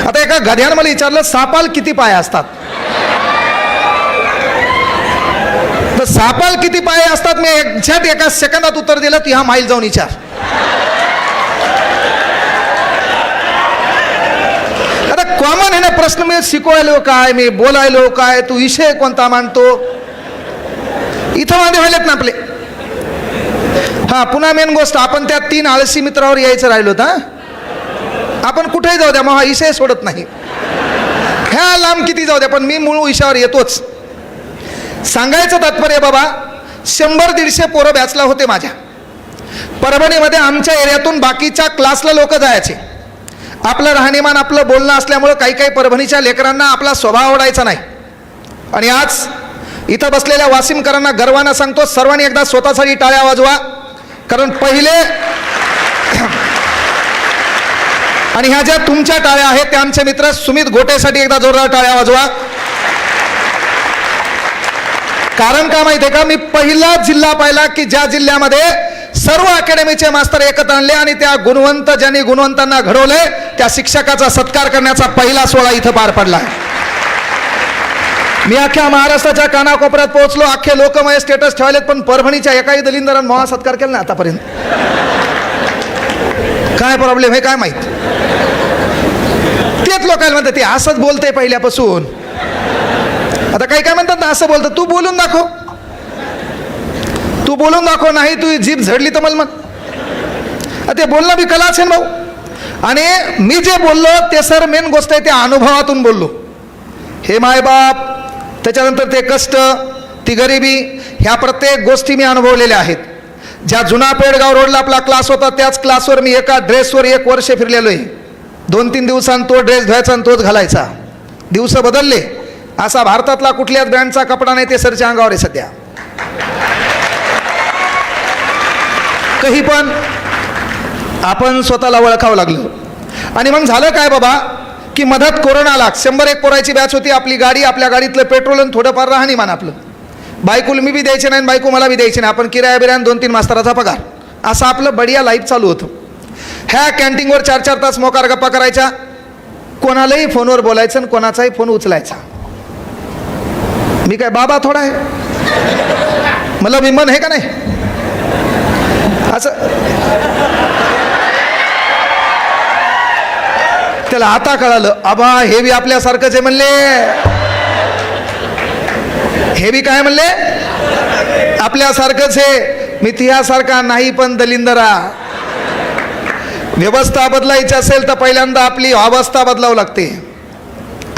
आता एका गध्यानं मला विचारलं सापाल किती पाय असतात, तर सापाल किती पाय असतात मी एक्झॅक्ट एका सेकंदात उत्तर दिलं, ती हा माईल जाऊन विचार. आता कॉमन आहे ना प्रश्न, मी शिकवायलो काय, मी बोलायलो काय, तू विषय कोणता मांडतो, इथं वादे व्हायलेत ना आपले. हा पुन्हा मेन गोष्ट, आपण त्या 3 आळशी मित्रावर यायचं राहिलो तर आपण कुठेही जाऊ द्या मग हा विषय सोडत नाही, ह्या लांब किती जाऊ द्या, पण मी मूळ विषयावर येतोच. सांगायचं तात्पर्य बाबा, 100-150 पोरं बॅचला होते माझ्या. परभणीमध्ये आमच्या एरियातून बाकीच्या क्लासला लोक जायचे. आपलं राहणीमान आपलं बोलणं असल्यामुळं काही काही परभणीच्या लेकरांना आपला स्वभाव आवडायचा नाही. आणि आज इथं बसलेल्या वासिमकरांना गर्वानं सांगतो, सर्वांनी एकदा स्वतःसाठी टाळ्या वाजवा, कारण पहिले आणि ह्या ज्या तुमच्या टाळ्या आहेत त्या आमचे मित्र सुमित गोटेसाठी एकदा जोरदार टाळ्या वाजवा. कारण का माहिती आहे का, मी पहिला जिल्हा पाहिला की ज्या जिल्ह्यामध्ये सर्व अकॅडमीचे मास्तर एकत्र आणले आणि त्या गुणवंत ज्यांनी गुणवंतांना घडवले त्या शिक्षकाचा सत्कार करण्याचा पहिला सोहळा इथं पार पडला. मी अख्ख्या महाराष्ट्राच्या कानाकोपऱ्यात पोहोचलो, अख्खे लोक माझे स्टेटस ठेवलेत, पण परभणीच्या एकाही दलिंदरानं महा सत्कार केला ना आतापर्यंत. काय प्रॉब्लेम आहे काय माहित. तेच लोकांना म्हणतात ते असंच बोलते पहिल्यापासून. आता काही काय म्हणतात ना असं बोलतं, तू बोलून दाखव, तू बोलून दाखव, नाही तू जीभ झडली तर मला मग ते बोलणं बी कलाच आहे भाऊ. आणि मी जे बोललो ते सर मेन गोष्ट आहे, त्या अनुभवातून बोललो. हे मायबाप, त्याच्यानंतर ते कष्ट, ती गरिबी, ह्या प्रत्येक गोष्टी मी अनुभवलेल्या आहेत. ज्या जुना पेडगाव रोडला आपला क्लास होता त्याच क्लासवर मी एका ड्रेसवर 1 वर्ष फिरलेलो आहे. 2-3 दिवसांत तो ड्रेस धुवायचा आणि तोच घालायचा. दिवस बदलले, असा भारतातला कुठल्याच ब्रँडचा कपडा नाही ते सरच्या अंगावर आहे सध्या. काही पण आपण स्वतःला ओळखावं लागलं. आणि मग झालं काय बाबा की मधात कोरोना आला. 100-1 पोराची बॅच होती. आपली गाडी, आपल्या गाडीतलं पेट्रोल आणि थोडंफार राहणीमान आपलं. बायकोला मी बी द्यायचे नाही, बायको मला बी द्यायची नाही. आपण किराया बिराया 2-3 मास्तराचा पगार, असं आपलं बढिया लाईफ चालू होतं. ह्या कॅन्टीनवर 4-4 तास मोकार गप्पा करायच्या, कोणालाही फोनवर बोलायचं आणि कोणाचाही फोन उचलायचा. मी काय बाबा थोडा आहे, मला विमान आहे का नाही असं. त्याला आता कळालं, आबा हे बी आपल्यासारखंच आहे म्हणले. हे बी काय म्हणले, आपल्यासारखंच आहे. मी तियासारखा नाही पण दलिंदरा. व्यवस्था बदलायची असेल तर पहिल्यांदा आपली अवस्था बदलावं लागते.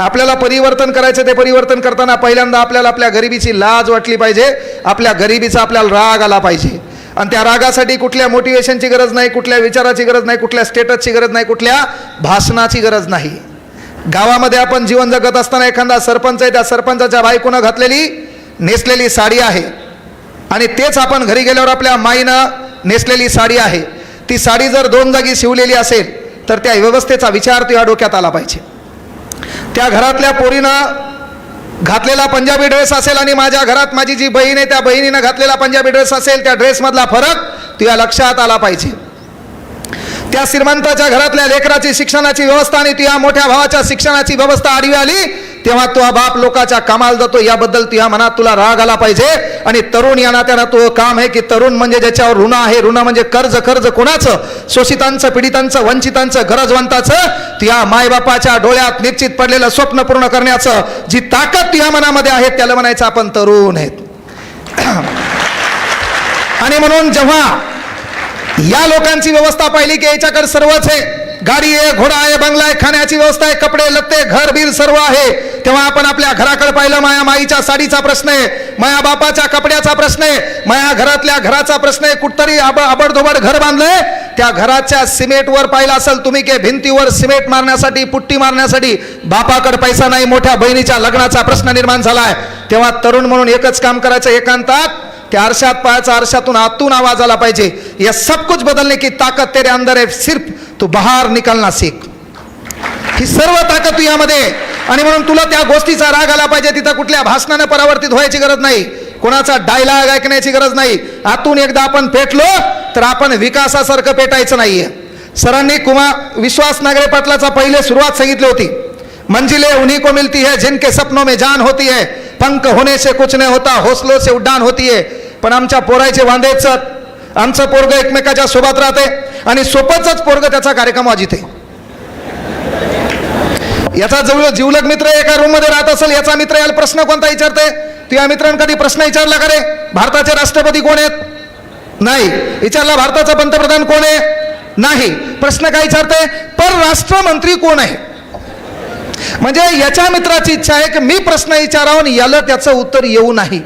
आपल्याला परिवर्तन करायचं, ते परिवर्तन करताना पहिल्यांदा आपल्याला आपल्या गरिबीची लाज वाटली पाहिजे, आपल्या गरिबीचा आपल्याला राग आला पाहिजे. आणि त्या रागासाठी कुठल्या मोटिवेशनची गरज नाही, कुठल्या विचाराची गरज नाही, कुठल्या स्टेटसची गरज नाही, कुठल्या भाषणाची गरज नाही. गावामध्ये आपण जीवन जगत असताना एखादा सरपंच आहे, त्या सरपंचाच्या बायकोनं घातलेली नेसलेली साडी आहे आणि तेच आपण घरी गेल्यावर आपल्या माईनं नेसलेली साडी आहे. ती साडी जर 2 जागी शिवलेली असेल तर त्या व्यवस्थेचा विचार तुझ्या डोक्यात आला पाहिजे. त्या घरातल्या पोरीनं घातलेला पंजाबी ड्रेस असेल आणि माझ्या घरात माझी जी बहीण आहे त्या बहिणीनं घातलेला पंजाबी ड्रेस असेल, त्या ड्रेसमधला फरक तुझ्या लक्षात आला पाहिजे. त्या श्रीमंताच्या घरातल्या लेकराची शिक्षणाची व्यवस्था आणि तुझ्या मोठ्या भावाच्या शिक्षणाची व्यवस्था आडवी आली तेव्हा तो बाप लोकाच्या कामाला जातो, याबद्दल तुझ्या मनात तुला राग आला पाहिजे. आणि तरुण या नात्यानं तो काम आहे की तरुण म्हणजे ज्याच्यावर ऋण आहे, ऋण म्हणजे कर्ज. कर्ज कोणाचं? शोषितांचं, पीडितांचं, वंचितांचं, गरजवंताचं. तुझ्या मायबापाच्या डोळ्यात निश्चित पडलेलं स्वप्न पूर्ण करण्याचं जी ताकद तुझ्या मनामध्ये आहे त्याला म्हणायचं आपण तरुण आहेत. आणि म्हणून जेव्हा या लोकांची व्यवस्था पाहिली की याच्याकडे सर्वच आहे, गाडी आहे, घोडा आहे, बंगला आहे, खाण्याची व्यवस्था आहे, कपडे लत्ते, घर बीर सर्व आहे, तेव्हा आपण आपल्या घराकडे पाहिलं. माया माईच्या साडीचा प्रश्न आहे, माया बापाच्या कपड्याचा प्रश्न आहे, माया घरातल्या घराचा प्रश्न आहे. कुठतरी आबडधोबड घर बांधलंय, त्या घराच्या सिमेंटवर पाहिलं असेल तुम्ही की भिंतीवर सिमेंट मारण्यासाठी, पुट्टी मारण्यासाठी बापाकडे पैसा नाही. मोठ्या बहिणीच्या लग्नाचा प्रश्न निर्माण झालाय. तेव्हा तरुण म्हणून एकच काम करायचं, एकांतात त्या आरशात पाहायचा, आरशातून आतून आवाज आला पाहिजे, ये सब कुछ बदलने की ताकत तेरे अंदर है, सिर्फ तू बाहर निकलना सीख. ही सर्व ताकद तू यामध्ये. आणि म्हणून तुला त्या गोष्टीचा राग आला पाहिजे. तिथं कुठल्या भाषणाने परावर्तित व्हायची गरज नाही, कोणाचा डायलॉग ऐकण्याची गरज नाही. आतून एकदा आपण पेटलो तर आपण विकासासारखं पेटायचं नाहीये. सरांनी विश्वास नागरे पाटलाचा पहिले सुरुवात सांगितली होती. मंजिलें उन्हीं को मिलती है जिनके सपनों में जान होती है, पंख होने से कुछ नहीं होता, हौसलों से उड्डाण होती है. पण आमच्या पोरायचे वांदेच, आमचं पोरग एकमेकाच्या सोबत राहते आणि सोबतच पोरग त्याचा कार्यक्रम वाजिते. याचा जवळ जिवलग मित्र एका रूम मध्ये राहत असेल, याचा मित्र याला प्रश्न कोणता विचारते? तुझ्या मित्रांनी कधी प्रश्न विचारला का रे, भारताचे राष्ट्रपती कोण आहेत? नाही. विचारला भारताचा पंतप्रधान कोण आहे? नाही. प्रश्न काय विचारते? परराष्ट्र मंत्री कोण आहे? म्हणजे याच्या मित्राची इच्छा आहे की मी प्रश्न विचारावं आणि याला त्याचं उत्तर येऊ नाही.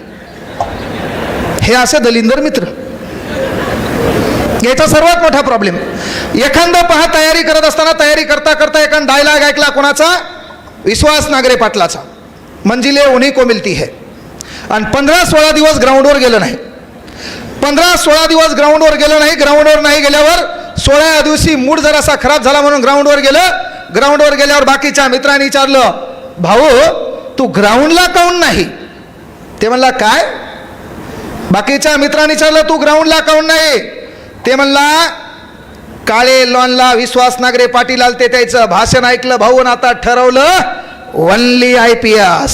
हे असे दलिंदर मित्र. याचा सर्वात मोठा प्रॉब्लेम. एखादा पहा तयारी करत असताना तयारी करता करता एखादा डायलॉग ऐकला कोणाचा? विश्वास नागरे पाटलाचा, मंजिले उन्हीं को मिलती है. आणि 15-16 दिवस ग्राउंडवर गेलं नाही. 15-16 दिवस ग्राउंडवर गेलं नाही. ग्राउंडवर नाही गेल्यावर 16व्या दिवशी मूड जरासा खराब झाला म्हणून ग्राउंडवर गेलं. ग्राउंडवर गेल्यावर बाकीच्या मित्रांनी विचारलं, भाऊ तू ग्राउंडला काऊन नाही? ते म्हणला काय? बाकीच्या मित्रांनी विचारलं तू ग्राउंडला काऊन नाही? ते म्हणला काळे लॉनला विश्वास नागरे पाटील आलते, त्याचं भाषण ऐकलं भाऊ, आता ठरवलं ओनली IPS.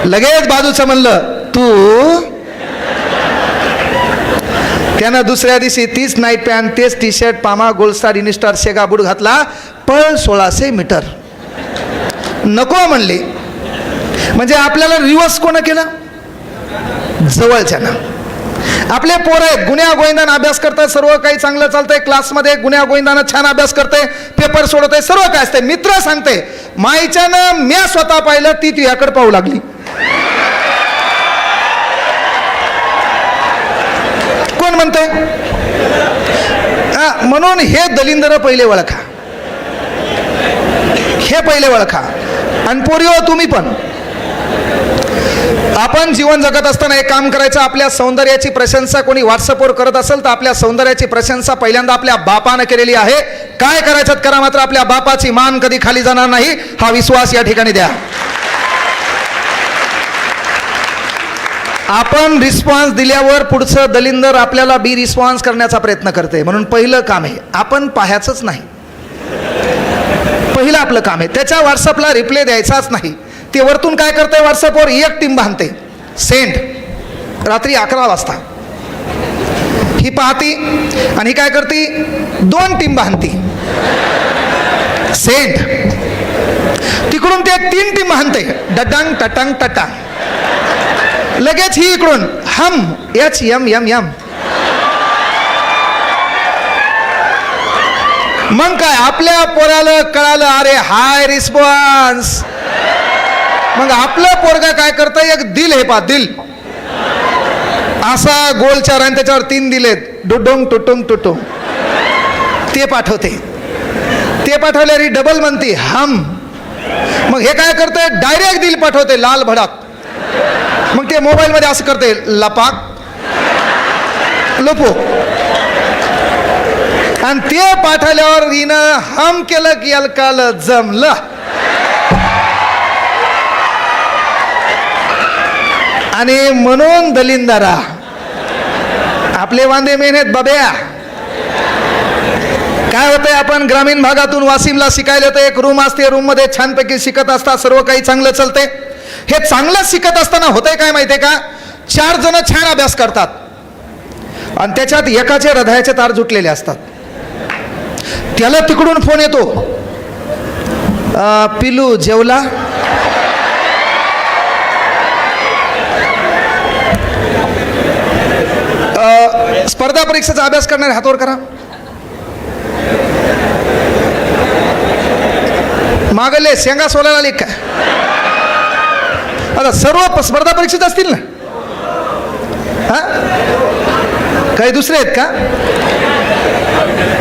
लगेच बाजूचं म्हणलं तू. त्यानं दुसऱ्या दिवशी 30 नाईट पॅन्ट, 30 टी शर्ट, पामा, गोल्डस्टार, इनिस्टार, शेगा बूट घातला. पळ 1600 मीटर. नको म्हणले. म्हणजे आपल्याला रिवर्स कोण केला? जवळच्यानं. आपले पोरं आहेत, गुन्ह्या गोविंदानं अभ्यास करतात, सर्व काही चांगलं चालतंय, क्लासमध्ये गुन्ह्या गोविंदानं छान अभ्यास करते, पेपर सोडवते, सर्व काय असते. मित्र सांगते माईच्यानं म्या स्वतः पाहिलं ती तुझ्याकडे पाहू लागली. कोण म्हणते? म्हणून हे दलिंदर पहिले ओळखा. हे पहिले ओळखा. आणि पोरीओ तुम्ही पण. आपण जीवन जगत असताना एक काम करायचं, आपल्या सौंदर्याची प्रशंसा कोणी व्हॉट्सअपवर करत असेल तर आपल्या सौंदर्याची प्रशंसा पहिल्यांदा आपल्या बापानं केलेली आहे. काय करायचं करा, मात्र आपल्या बापाची मान कधी खाली जाणार नाही हा विश्वास या ठिकाणी द्या. आपण रिस्पॉन्स दिल्यावर पुढचं दलिंदर आपल्याला बी रिस्पॉन्स करण्याचा प्रयत्न करते. म्हणून पहिलं काम आहे आपण पाहायचंच नाही. पहिलं आपलं काम आहे त्याच्या व्हॉट्सअपला रिप्लाय द्यायचाच नाही. ते वरतून काय करते, व्हॉट्सअपवर एक टीम बांधते सेंड, रात्री 11 वाजता ही पाहती, आणि काय करते 2 टीम बांधती सेंड. तिकडून ते 3 टीम बांधते डटांग टटांग टटांग. लगेच ही इकडून हम HMMM. मग काय आपल्या पोराला कळालं अरे हाय रिस्पॉन्स. मग आपलं पोरगा काय करतं, एक दिल हे पा दिल असा गोल 4 आणि त्याच्यावर 3 दिलेत डुडुंग टुटुंग टुटुंग. ते पाठवते. ते पाठवल्यावर डबल म्हणते हम. मग हे काय करते डायरेक्ट दिल पाठवते लाल भडक. मग ते मोबाईल मध्ये असं करते लपाक लपो. आणि ते पाठवल्यावर हिनं हम केलं की अलकाल जमलं. आणि म्हणून दलिंदरा आपले वांदे मेहनत बाब्या. काय होतंय, आपण ग्रामीण भागातून वाशिमला शिकायला येतो. एक रूम असते, रूम मध्ये छानपैकी शिकत असतात, सर्व काही चांगलं चालते. हे चांगलं शिकत असताना होतंय काय माहितीये का, 4 जण छान अभ्यास करतात आणि त्याच्यात एकाचे हृदयाचे तार जुटलेले असतात. त्याला तिकडून फोन येतो, पिलू जेवला? स्पर्धा परीक्षेचा अभ्यास करणारे हातवर करा. मागले शेंगा सोलायला आली काय? आता सर्व स्पर्धा परीक्षेत असतील ना? हा, काही दुसरे आहेत का?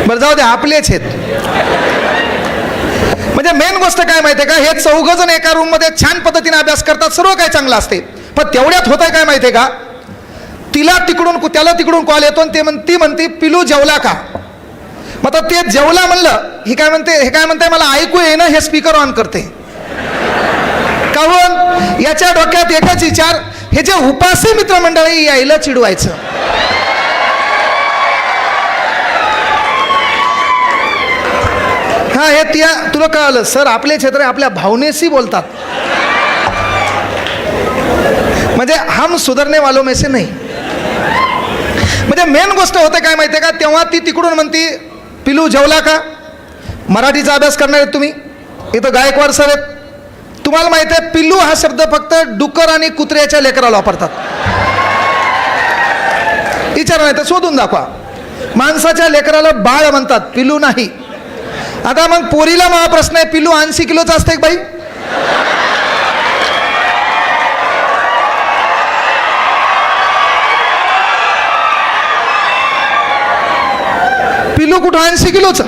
बरं जाऊ दे, आपलेच आहेत. म्हणजे मेन गोष्ट काय माहितीये का, हे 4 जण एका रूम मध्ये छान पद्धतीने अभ्यास करतात, सर्व काही चांगलं असते. पण तेवढ्यात होत आहे काय माहितीये का, त्याला तिकडून कॉल येतो आणि ती म्हणते पिलू जेवला का? मग आता ते जेवला म्हणलं, हे काय म्हणते मला ऐकू येईना, हे स्पीकर ऑन करते. काहून? याच्या डोक्यात एकच विचार, हे जे उपासी मित्रमंडळी यायला चिडवायचं. हा हे तुला कळलं सर, आपले क्षेत्र आपल्या भावनेशी बोलतात, म्हणजे हम सुधरने वालों में से नाही. म्हणजे मेन गोष्ट होते काय माहिती आहे का, तेव्हा ती तिकडून म्हणती पिलू जेवला का. मराठीचा अभ्यास करणार आहेत तुम्ही, इथं गायकवाड सर आहेत. तुम्हाला माहिती आहे पिल्लू हा शब्द फक्त डुक्कर आणि कुत्र्याच्या लेकराला वापरतात. विचार नाही तर शोधून दाखवा. माणसाच्या लेकराला बाळ म्हणतात, पिलू नाही. आता मग पोरीला मला प्रश्न आहे, पिलू 80 किलोचा असते बाई. पिलू कुठं 80 किलोचं.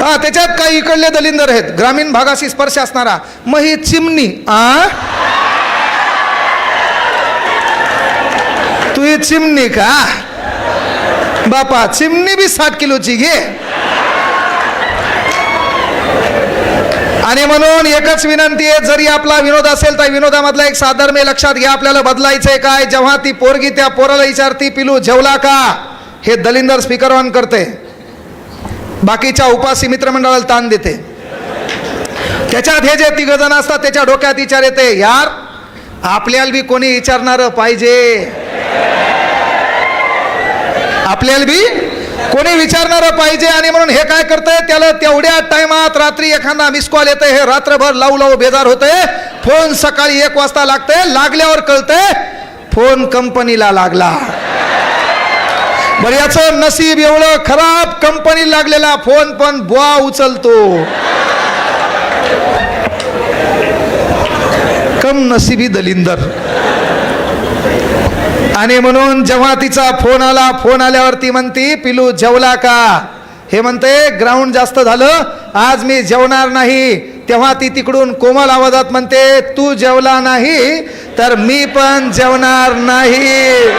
हा त्याच्यात काही इकडले दलिंदर आहेत, ग्रामीण भागाशी स्पर्श असणारा. मग ही चिमणी तू ही चिमणी का बापा, चिमणी बी 60 किलोची घे. आणि म्हणून एकच विनंती आहे, जरी आपला विनोद असेल तर विनोदामधला एक साधर्म्य लक्षात घ्या. आपल्याला बदलायचंय काय. जेव्हा ती पोरगी त्या पोराला विचारती पिलू जेवला का, हे दलिंदर स्पीकर ऑन करते, बाकीच्या उपासी मित्रमंडळाला ताण देते. त्याच्यात हे जे 3 जण असतात त्याच्या डोक्यात विचार येते, यार आपल्याला बी कोणी विचारणार पाहिजे, आपल्याला बी कोणी विचारणार पाहिजे. आणि म्हणून हे काय करतंय, त्याला तेवढ्या टायमात रात्री एखादा मिस कॉल येते, हे रात्रभर लावू बेजार होते. फोन सकाळी 1 वाजता लागते, लागल्यावर कळतंय फोन कंपनीला लागला. बरं याचं नशीब एवढं खराब, कंपनी लागलेला फोन पण बुवा उचलतो. कम नशिबी दलिंदर. आणि म्हणून जेव्हा तिचा फोन आला, फोन आल्यावर ती म्हणती पिलू जेवला का. हे म्हणते ग्राउंड जास्त झालं, आज मी जेवणार नाही. तेव्हा ती तिकडून कोमल आवाजात म्हणते, तू जेवला नाही तर मी पण जेवणार नाही.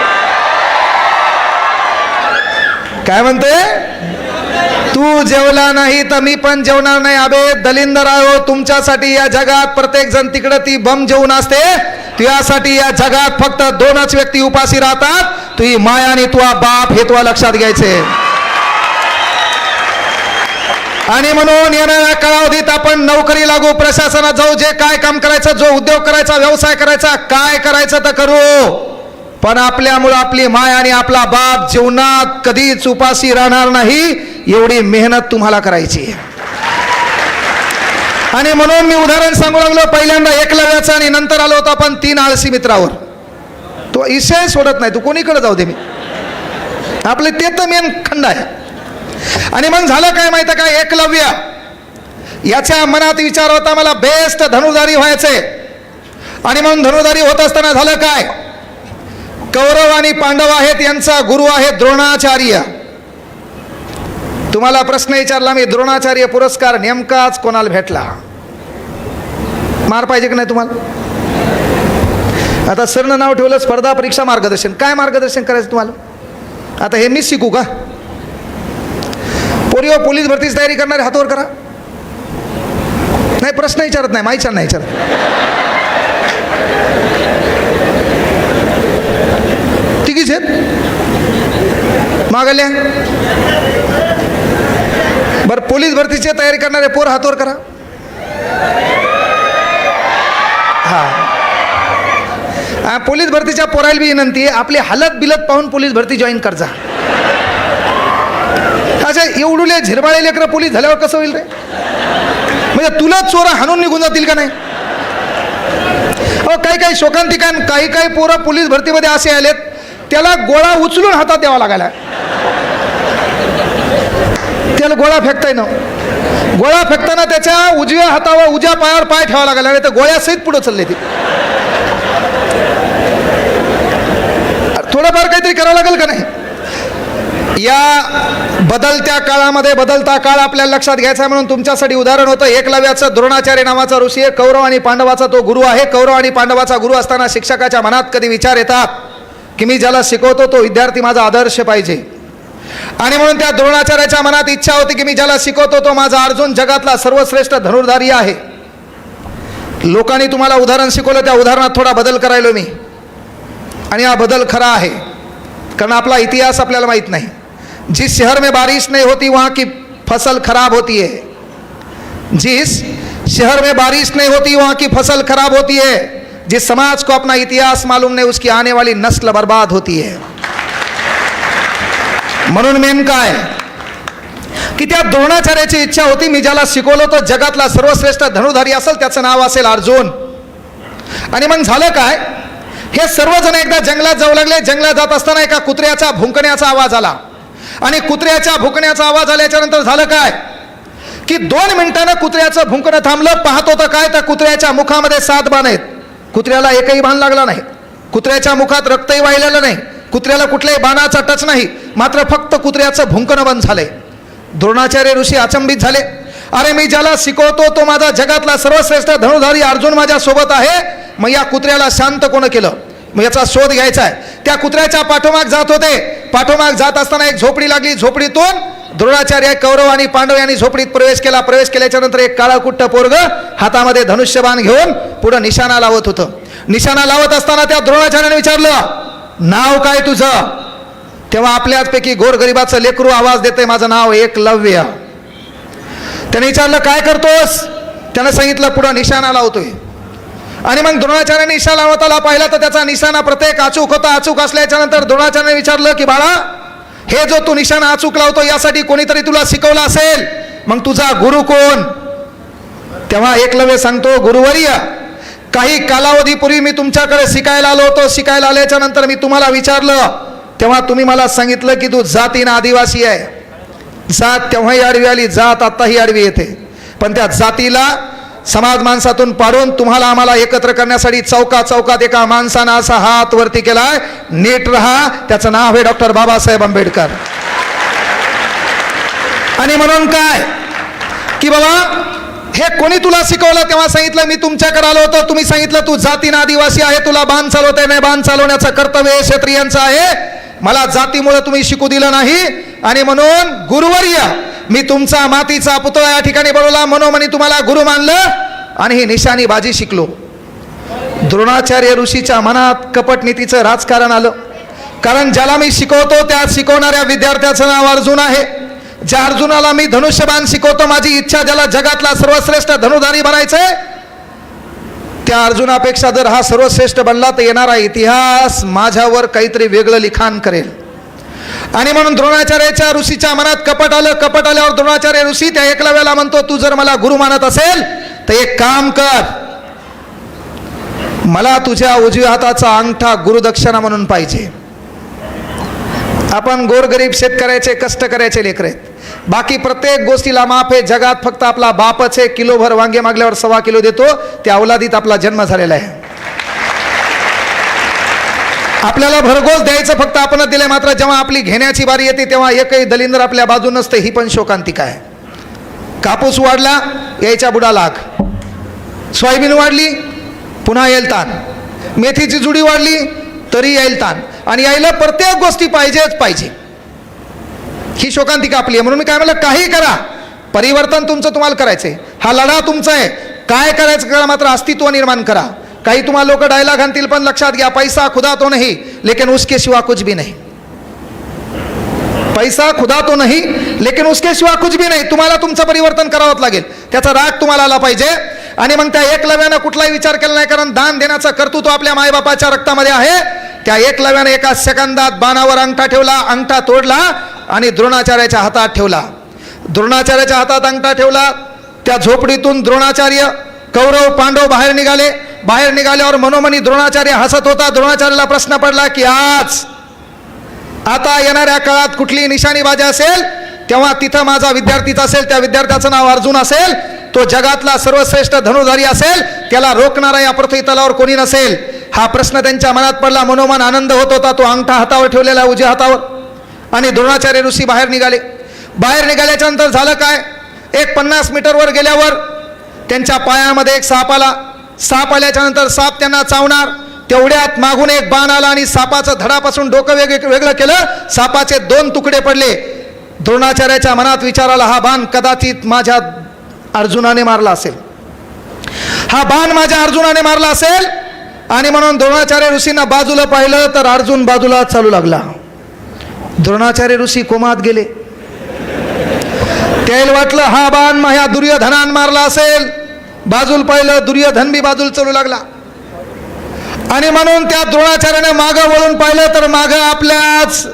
काय म्हणते, तू जेवला नाही तर मी पण जेवणार नाही. अबे दलिंदर आहो, तुमच्यासाठी या जगात प्रत्येक जण तिकडे ती बम जेवून असते, तुझ्यासाठी या जगात फक्त 2च व्यक्ती उपाशी राहतात, तुझी माया आणि तुझा बाप. हे तुला लक्षात घ्यायचे. आणि म्हणून येणाऱ्या कालावधीत आपण नोकरी लागू, प्रशासनात जाऊ, जे काय काम करायचं, जो उद्योग करायचा, व्यवसाय करायचा, काय करायचं तर करू, पण आपल्यामुळे आपली माय आणि आपला बाप जीवनात कधीच उपाशी राहणार नाही, एवढी मेहनत तुम्हाला करायची. आणि म्हणून मी उदाहरण सांगू लागलो, पहिल्यांदा एकलव्याचं आणि नंतर आलो होतो आपण 3 आळशी मित्रावर. तो विषय सोडत नाही, तू कोणीकडे जाऊ दे, मी आपले ते तर मेन खंड आहे. आणि मग झालं काय माहिती का, एकलव्य याच्या मनात विचार होता मला बेस्ट धनुर्धारी व्हायचे. आणि म्हणून धनुर्धारी होत असताना झालं काय, कौरव आणि पांडव आहेत, यांचा गुरु आहे द्रोणाचार्य. तुम्हाला प्रश्न विचारला मी, द्रोणाचार्य पुरस्कार नेमकाच कोणाला भेटला. मार पाहिजे की नाही तुम्हाला. आता सरनं नाव ठेवलं स्पर्धा परीक्षा मार्गदर्शन. काय मार्गदर्शन करायचं तुम्हाला. आता हे मी शिकू का. पोरिओ पोलीस भरतीची तयारी करणारे हातवर करा. नाही प्रश्न विचारत नाही, माहिती नाही विचारत. तिघीच आहेत मागल्या. बरं पोलीस भरतीची तयारी करणारे पोर हातवर करा. हा पोलीस भरतीच्या पोरायला बी विनंती, आपली हालत बिलत पाहून पोलीस भरती जॉईन करजा. अच्छा एवढुले झिरबाळे लेकरं पोलीस झाल्यावर कसं होईल रे. म्हणजे तुला चोरा हाणून निघून जातील का नाही. काही काही शोकांतिकान काही काही पोरं पोलीस भरतीमध्ये असे आलेत, त्याला गोळा उचलून हातात द्यावा लागायला. त्याला गोळा फेकता ना, गोळा फेकताना त्याच्या उजव्या हातावर उजव्या पायावर पाय ठेवावा लागला, नाही तर गोळ्यासहित पुढे चालले ते. थोडंफार काहीतरी करावं लागेल का नाही. या बदलत्या काळामध्ये बदलता काळ आपल्याला लक्षात घ्यायचा. म्हणून तुमच्यासाठी उदाहरण होतं एकलव्याचं. द्रोणाचार्य नावाचा ऋषी आहे, कौरव आणि पांडवाचा तो गुरु आहे. कौरव आणि पांडवाचा गुरु असताना शिक्षकाच्या मनात कधी विचार येतात की मी ज्याला शिकवतो तो विद्यार्थी माझा आदर्श पाहिजे. आणि म्हणून त्या द्रोणाचार्याच्या मनात इच्छा होती की मी ज्याला शिकवतो तो माझा अर्जुन जगातला सर्वश्रेष्ठ धनुर्धारी आहे. लोकांनी तुम्हाला उदाहरण शिकवलं, त्या उदाहरणात थोडा बदल करायलो मी. आणि हा बदल खरा आहे, कारण आपला इतिहास आपल्याला माहीत नाही. जिस शहर में बारिश नहीं होती वहाँ की फसल खराब होती है, जिस शहर में बारिश नहीं होती वहाँ की फसल खराब होती है, जिस समाज को अपना इतिहास मालूम नहीं उसकी आने वाली नस्ल बर्बाद होती है. म्हणून मेन काय की त्या द्रोणाचार्याची इच्छा होती, मी ज्याला शिकवलं तो जगातला सर्वश्रेष्ठ धनुधारी असेल, त्याचं नाव असेल अर्जुन. आणि मग झालं काय, हे सर्वजण एकदा जंगलात जाऊ लागले. जंगलात जात असताना एका कुत्र्याचा भुंकण्याचा आवाज आला, आणि कुत्र्याच्या भुंकण्याचा आवाज आल्याच्या नंतर झालं काय की 2 मिनिटानं कुत्र्याचं भुंकणं थांबलं. पाहत होतं काय, तर कुत्र्याच्या मुखामध्ये 7 बाण आहेत. कुत्र्याला एकही बाण लागला नाही, कुत्र्याच्या मुखात रक्तही वाहिलेलं नाही, कुत्र्याला कुठल्याही बाणाचा टच नाही, मात्र फक्त कुत्र्याचं भुंकणं बंद झालंय. द्रोणाचार्य ऋषी अचंबित झाले. अरे मी ज्याला शिकवतो तो माझा जगातला सर्वश्रेष्ठ धनुधारी अर्जुन माझ्या सोबत आहे, मग या कुत्र्याला शांत कोण केलं, मग याचा शोध घ्यायचा आहे. त्या कुत्र्याच्या पाठोमाग जात होते. पाठोमाग जात असताना एक झोपडी लागली. झोपडीतून द्रोणाचार्य, कौरव आणि पांडव यांनी झोपडीत प्रवेश केला. प्रवेश केल्याच्या नंतर एक काळाकुट्ट पोरग हातामध्ये धनुष्यबाण घेऊन पुढे निशाणा लावत होतं. निशाणा लावत असताना त्या द्रोणाचार्याने विचारलं, नाव काय तुझं? तेव्हा आपल्यापैकी गोरगरिबाचं लेकरू आवाज देते, माझं नाव एकलव्य. त्याने विचारलं काय करतोस? त्यानं सांगितलं पुढं निशाणा लावतोय. आणि मग द्रोणाचार्याने निशाणा लावताना पाहिला तर त्याचा निशाणा प्रत्येक अचूक होता. अचूक असल्याच्या नंतर द्रोणाचार्याने विचारलं की बाळा, हे जो तू निशाणा अचूक लावतो यासाठी कोणीतरी तुला शिकवलं असेल, मग तुझा गुरु कोण? तेव्हा एकलव्य सांगतो, गुरुवर्य, काही कालावधीपूर्वी मी तुमच्याकडे शिकायला आलो होतो. शिकायला आल्याच्या नंतर मी तुम्हाला विचारलं, तेव्हा तुम्ही मला सांगितलं की तू जातीनं आदिवासी आहे. जात तेव्हाही आडवी आली, जात आत्ताही आडवी येते, पण त्या जातीला समाज माणसातून पाडून तुम्हाला आम्हाला एकत्र करण्यासाठी चौकात एका माणसानं असा हात वरती केलाय, नीट रहा, त्याचं नाव आहे डॉक्टर बाबासाहेब आंबेडकर. आणि म्हणून काय की बाबा हे कोणी तुला शिकवलं? तेव्हा सांगितलं मी तुमच्याकडे आलो होतो, तुम्ही सांगितलं तू जातीनं आदिवासी आहे, तुला बाण चालवता नाही, बाण चालवण्याचं कर्तव्य क्षत्रियांचं आहे, मला जातीमुळे तुम्ही शिकू दिलं नाही. आणि म्हणून गुरुवर्य, मी तुमचा मातीचा पुतळा या ठिकाणी बनवला, मनोमनी तुम्हाला गुरु मानलं आणि ही निशाणी बाजी शिकलो. द्रोणाचार्य ऋषीच्या मनात कपट नीतीचं राजकारण आलं. कारण ज्याला मी शिकवतो त्या शिकवणाऱ्या विद्यार्थ्याचं नाव अर्जुन आहे. ज्या अर्जुनाला मी धनुष्यबाण शिकवतो, माझी इच्छा ज्याला जगातला सर्वश्रेष्ठ धनुधारी बनायचंय, त्या अर्जुनापेक्षा जर हा सर्वश्रेष्ठ बनला तर येणारा इतिहास माझ्यावर काहीतरी वेगळं लिखाण करेल. आणि म्हणून द्रोणाचार्याच्या ऋषीच्या मनात कपट आलं. कपट आल्यावर द्रोणाचार्य ऋषी त्या एकलव्याला म्हणतो, तू जर मला गुरु मानत असेल तर एक काम कर, मला तुझ्या उजव्या हाताचा अंगठा गुरुदक्षिणा म्हणून पाहिजे. आपण गोरगरीब शेतकऱ्याचे कष्ट करायचे लेकर आहेत, बाकी प्रत्येक गोष्टीला माफ आहे. जगात फक्त आपला बापच आहे, किलोभर वांगे मागल्यावर 1.25 किलो देतो, त्या अवलादीत आपला जन्म झालेला आहे. आपल्याला भरघोस द्यायचं फक्त आपणच दिले, मात्र जेव्हा आपली घेण्याची बारी येते तेव्हा एकही दलिंदर आपल्या बाजू नसते. ही पण शोकांतिका आहे. कापूस वाढला, यायच्या बुडा लाग. सोयाबीन वाढली, पुन्हा येईल ताण. मेथीची जुडी वाढली तरी येईल ताण. आणि यायला प्रत्येक गोष्टी पाहिजेच पाहिजे. ही शोकांतिका आपली आहे. म्हणून मी काय म्हणलं, काही करा, परिवर्तन तुमचं तुम्हाला करायचंय, हा लढा तुमचा आहे. काय करायचं करा, मात्र अस्तित्व निर्माण करा. काही तुम्हाला लोक डायलॉग आणतील, पण लक्षात घ्या, पैसा खुदा तो नहीं लेकिन उसके सिवा कुछ भी नहीं. पैसा खुदा तो नहीं लेकिन उसके सिवा कुछ भी नहीं. तुम्हाला तुमचं परिवर्तन करावंच लागेल. त्याचा राग तुम्हाला आला पाहिजे. आणि मग त्या एकलव्यानं कुठलाही विचार केला नाही, कारण दान देण्याचं कर्तृत्व आपल्या मायबापाच्या रक्तामध्ये आहे. त्या एकलव्यानं एका सेकंदात बाणावर अंगठा ठेवला, अंगठा तोडला आणि द्रोणाचार्याच्या हातात ठेवला. द्रोणाचार्याच्या हातात अंगठा ठेवला. त्या झोपडीतून द्रोणाचार्य, कौरव, पांडव बाहेर निघाले. बाहेर निघाल्यावर मनोमनी द्रोणाचार्य हसत होता. द्रोणाचार्याला प्रश्न पडला की आज आता येणाऱ्या काळात कुठली निशाणीबाजी असेल तेव्हा तिथं माझा विद्यार्थीच असेल, त्या विद्यार्थ्याचं नाव अर्जुन असेल, तो जगातला सर्वश्रेष्ठ धनुधारी असेल, त्याला रोखणारा या पृथ्वी तलावर कोणी नसेल. हा प्रश्न त्यांच्या मनात पडला. मनोमन आनंद होत होता. तो अंगठा हातावर ठेवलेला उजव्या हातावर. आणि द्रोणाचार्य ऋषी बाहेर निघाले. बाहेर निघाल्याच्या नंतर झालं काय, एक 50 मीटरवर गेल्यावर त्यांच्या पायामध्ये एक साप आला. साप आल्याच्या नंतर साप त्यांना चावणार, तेवढ्यात मागून एक बाण आला आणि सापाचं धडापासून डोकं वेगळं केलं. सापाचे 2 तुकडे पडले. द्रोणाचार्याच्या मनात विचार आला, हा बाण कदाचित माझ्या अर्जुनाने मारला असेल, हा बाण माझ्या अर्जुनाने मारला असेल. आणि म्हणून द्रोणाचार्य ऋषींना बाजूला पाहिलं तर अर्जुन बाजूला चालू लागला. द्रोणाचार्य ऋषी कोमात गेले. त्याला वाटलं हा बाण ह्या दुर्योधनान मारला असेल, बाजूल पाहिलं दुर्योधन बी बाजूल चलू लागला, आणि म्हणून त्या द्रोणाचार्याने मागं वळून पाहिलं तर मागं आपल्याच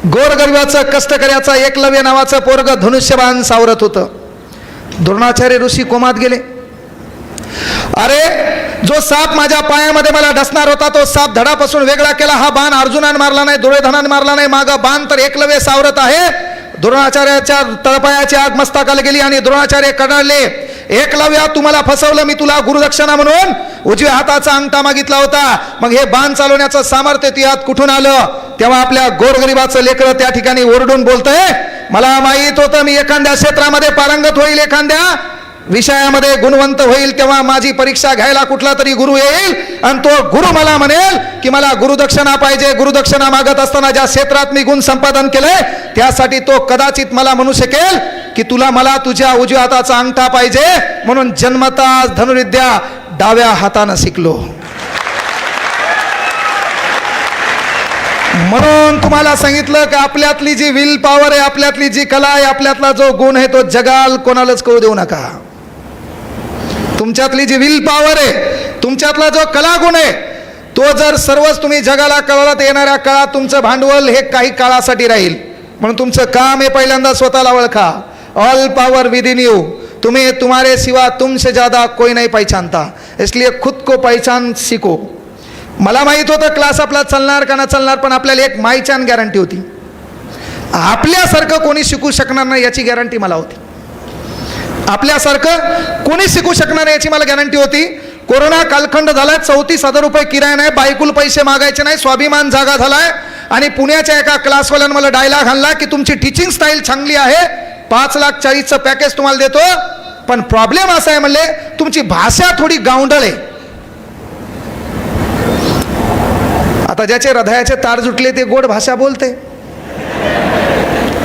गोरगरिबाचं कष्टकऱ्याचा एकलव्य नावाचं पोरग धनुष्यबाण सावरत होतं. द्रोणाचार्य ऋषी कोमात गेले. अरे जो साप माझ्या पायामध्ये मला डसणार होता तो साप धडापासून वेगळा केला. हा बाण अर्जुनाने मारला नाही, दुर्योधनाने मारला नाही, मागं बाण तर एकलव्य सावरत आहे. द्रोणाचार्याच्या तळपायाची आग मस्तकाला गेली आणि द्रोणाचार्य कडाळले. एकलव्या तू मला फसवलं, मी तुला गुरुदक्षिणा म्हणून उजव्या हाताचा अंगठा मागितला होता, मग हे बाण चालवण्याचं सामर्थ्य ती हात कुठून आलं? तेव्हा आपल्या गोरगरिबाचं लेकरं त्या ठिकाणी ओरडून बोलतंय, मला माहित होतं मी एखाद्या क्षेत्रामध्ये पारंगत होईल, एखाद्या विषयामध्ये गुणवंत होईल, तेव्हा माझी परीक्षा घ्यायला कुठला तरी गुरु येईल आणि तो गुरु मला म्हणेल की मला गुरुदक्षिणा पाहिजे. गुरुदक्षिणा मागत असताना ज्या क्षेत्रात मी गुण संपादन केलंय त्यासाठी तो कदाचित मला म्हणू शकेल की तुला मला तुझ्या उजव्या हाताचा अंगठा पाहिजे, म्हणून जन्मता धनुर्विद्या डाव्या हातानं शिकलो. म्हणून तुम्हाला सांगितलं की आपल्यातली जी विल पॉवर आहे, आपल्यातली जी कला आहे, आपल्यातला जो गुण आहे तो जगाल कोणालाच कळू देऊ नका. तुमच्यातली जी विल पॉवर आहे, तुमच्यातला जो कला गुण आहे, तो जर सर्वच तुम्ही जगाला कळवत येणाऱ्या काळात तुमचं भांडवल हे काही काळासाठी राहील. म्हणून तुमचं काम हे पहिल्यांदा स्वतःला ओळखा. All power with in you, तुम्हें तुम्हारे सिवा तुमसे ज्यादा कोई नहीं पहचानता, इसलिए खुद को पहचान सीखो. मला माहित होतं क्लास आपला चालणार का ना चालणार, पण आपल्याला एक मायचान गॅरंटी होती, आपल्यासारखं कोणी शिकू शकणार नाही याची गॅरंटी मला होती. आपल्यासारखं कोणी शिकू शकणार नाही याची मला गॅरंटी होती. कोरोना कालखंड झालाय, 34,000 रुपये किराया नाही, बायकुल पैसे मागायचे नाही, स्वाभिमान जागा झालाय. आणि पुण्याच्या एका क्लासवाल्यानं मला डायलॉग आणला की तुमची टीचिंग स्टाईल चांगली आहे, 5,40,000चं पॅकेज तुम्हाला देतो, पण प्रॉब्लेम असा आहे म्हणले तुमची भाषा थोडी गावंढळ आहे. आता ज्याचे हृदयाचे तार जुटले ते गोड भाषा बोलते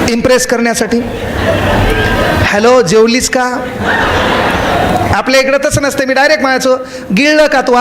इम्प्रेस करण्यासाठी. हॅलो जेवलीस का? आपल्या इकडं तसं नसते, मी डायरेक्ट म्हणायचो गिळलं का तू?